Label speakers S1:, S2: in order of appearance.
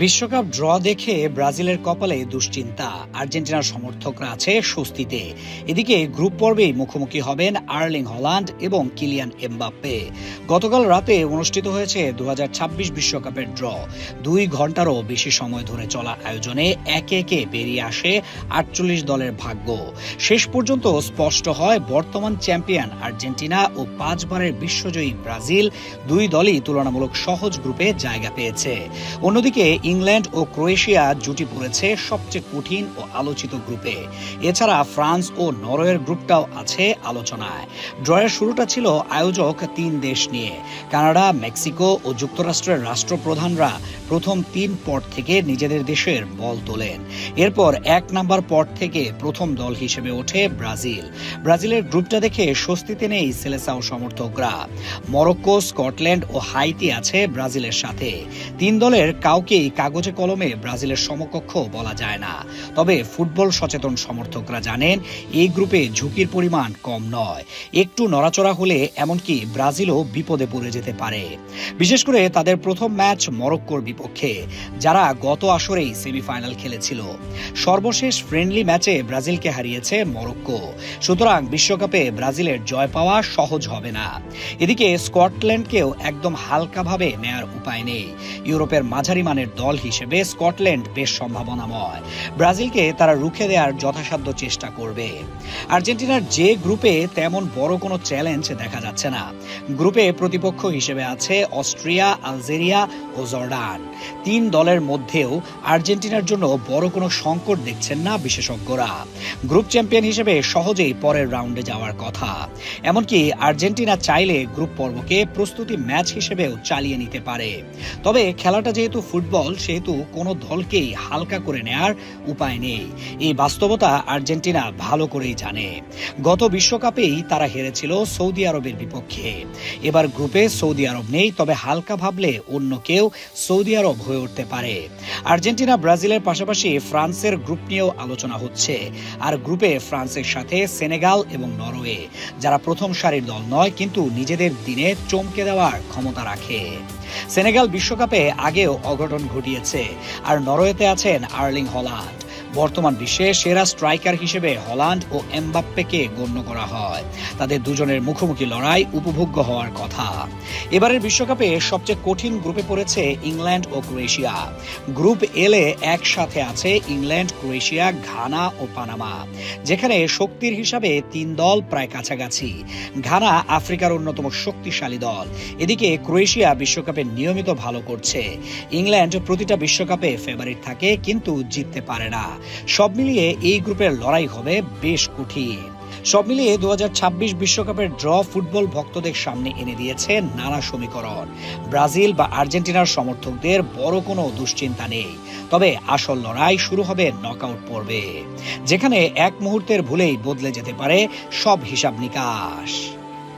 S1: বিশ্বকাপ ড্র দেখে ব্রাজিলের কপালে দুশ্চিন্তা, আর্জেন্টিনার সমর্থকরা আছে স্বস্তিতে। এদিকে গ্রুপ পর্বেই মুখোমুখি হবেন আর্লিং হল্যান্ড এবং কিলিয়ান এমবাপ্পে। গতকাল রাতে অনুষ্ঠিত হয়েছে 2026 বিশ্বকাপের ড্র। 2 ঘন্টারও বেশি সময় ধরে চলা আয়োজনে একে একে বেরিয়ে আসে 48 দলের ভাগ্য। শেষ পর্যন্ত স্পষ্ট হয় বর্তমান চ্যাম্পিয়ন আর্জেন্টিনা ও 5 বারের বিশ্বজয়ী ব্রাজিল। 2 দলই তুলনামূলক সহজ গ্রুপে জায়গা পেয়েছে। অন্যদিকে ইংল্যান্ড ও ক্রোয়েশিয়া জুটি পড়েছে সবচেয়ে কঠিন ও আলোচিত গ্রুপে। এছাড়া ফ্রান্স ও নরওয়ের গ্রুপটাও আছে আলোচনায়। ড্রয়ের শুরুটা ছিল আয়োজক 3 দেশ নিয়ে। কানাডা, মেক্সিকো ও যুক্তরাষ্ট্রের রাষ্ট্রপ্রধানরা প্রথম 3 পট থেকে নিজেদের দেশের বল তোলেন। এরপর 1 নাম্বার পট থেকে প্রথম দল হিসেবে ওঠে ব্রাজিল। ব্রাজিলের গ্রুপটা দেখে স্বস্তিতে নেই সেলেসাও সমর্থকরা। মরক্কো, স্কটল্যান্ড ও হাইতি আছে ব্রাজিলের সাথে। 3 দলের কাউকেই কাগজে কলমে ব্রাজিলের সমকক্ষ বলা যায় না। তবে ফুটবল সচেতন সমর্থকরা জানেন এই গ্রুপে ঝুঁকির পরিমাণ কম নয়। একটু নড়াচড়া হলে এমনকি ব্রাজিলও বিপদে পড়ে যেতে পারে। বিশেষ করে তাদের প্রথম ম্যাচ মরক্কোর বিপক্ষে, যারা গত আসরেই সেমিফাইনাল খেলেছিল। সর্বশেষ ফ্রেন্ডলি ম্যাচে ব্রাজিলকে হারিয়েছে মরক্কো। সুতরাং বিশ্বকাপে ব্রাজিলের জয় পাওয়া সহজ হবে না। এদিকে স্কটল্যান্ডকেও একদম হালকাভাবে নেয়ার উপায় নেই। ইউরোপের মাঝারি মানের দল হিসেবে স্কটল্যান্ড বেশ সম্ভাবনাময়। ব্রাজিলকে তারা রুখে দেওয়ার যথাসাধ্য চেষ্টা করবে। আর্জেন্টিনার যে গ্রুপে তেমন বড় কোনো চ্যালেঞ্জ দেখা যাচ্ছে না। গ্রুপে প্রতিপক্ষ হিসেবে আছে অস্ট্রিয়া, আলজেরিয়া ও জর্ডান। 3 দলের মধ্যেও আর্জেন্টিনার জন্য বড় কোনো সংকট দেখছেন না বিশেষজ্ঞরা। গ্রুপ চ্যাম্পিয়ন হিসেবে সহজেই পরের রাউন্ডে যাওয়ার কথা। এমনকি আর্জেন্টিনা চাইলে গ্রুপ পর্বকে প্রস্তুতি ম্যাচ হিসেবেও চালিয়ে নিতে পারে। তবে খেলাটা যেহেতু ফুটবল, সেহেতু কোনো দলকেই হালকা করে নেয়ার উপায় নেই। এই বাস্তবতা আর্জেন্টিনা ভালো করেই জানে। গত বিশ্বকাপেই তারা হেরেছিল সৌদি আরবের বিপক্ষে। এবার গ্রুপে সৌদি আরব নেই, তবে হালকা ভাবলে অন্য কেউ সৌদি আরব হয়ে উঠতে পারে। আর্জেন্টিনা ব্রাজিলের পাশাপাশি ফ্রান্সের গ্রুপ নিয়েও আলোচনা হচ্ছে। আর গ্রুপে ফ্রান্সের সাথে সেনেগাল এবং নরওয়ে, যারা প্রথম সারির দল নয় কিন্তু নিজেদের দিনে চমকে দেওয়ার ক্ষমতা রাখে। সেনেগাল বিশ্বকাপে আগেও অঘটন ঘটিয়েছে। আর নরওয়েতে আছেন আর্লিং হল্যান্ড। বর্তমান বিশ্বে সেরা স্ট্রাইকার হিসেবে হল্যান্ড ও এমবাপ্পেকে গণ্য করা হয়। তাদের দুজনের মুখোমুখি লড়াই উপভোগ্য হওয়ার কথা। এবারের বিশ্বকাপে সবচেয়ে কঠিন গ্রুপে পড়েছে ইংল্যান্ড ও ক্রোয়েশিয়া। গ্রুপ এলে একসাথে আছে ইংল্যান্ড, ক্রোয়েশিয়া, ঘানা ও পানামা, যেখানে শক্তির হিসাবে 3 দল প্রায় কাছাকাছি। ঘানা আফ্রিকার অন্যতম শক্তিশালী দল। এদিকে ক্রোয়েশিয়া বিশ্বকাপে নিয়মিত ভালো করছে। ইংল্যান্ড প্রতিটা বিশ্বকাপে ফেভারিট থাকে কিন্তু জিততে পারে না। সব মিলিয়ে এই গ্রুপের লড়াই হবে বেশ কঠিন। সব মিলিয়ে 2026 বিশ্বকাপের ড্র ফুটবল ভক্তদের সামনে এনে দিয়েছে নানা সমীকরণ। ব্রাজিল বা আর্জেন্টিনার সমর্থকদের বড় কোনো দুশ্চিন্তা নেই। তবে আসল লড়াই শুরু হবে নকআউট পর্বে, যেখানে এক মুহূর্তের ভুলেই বদলে যেতে পারে সব হিসাব নিকাশ।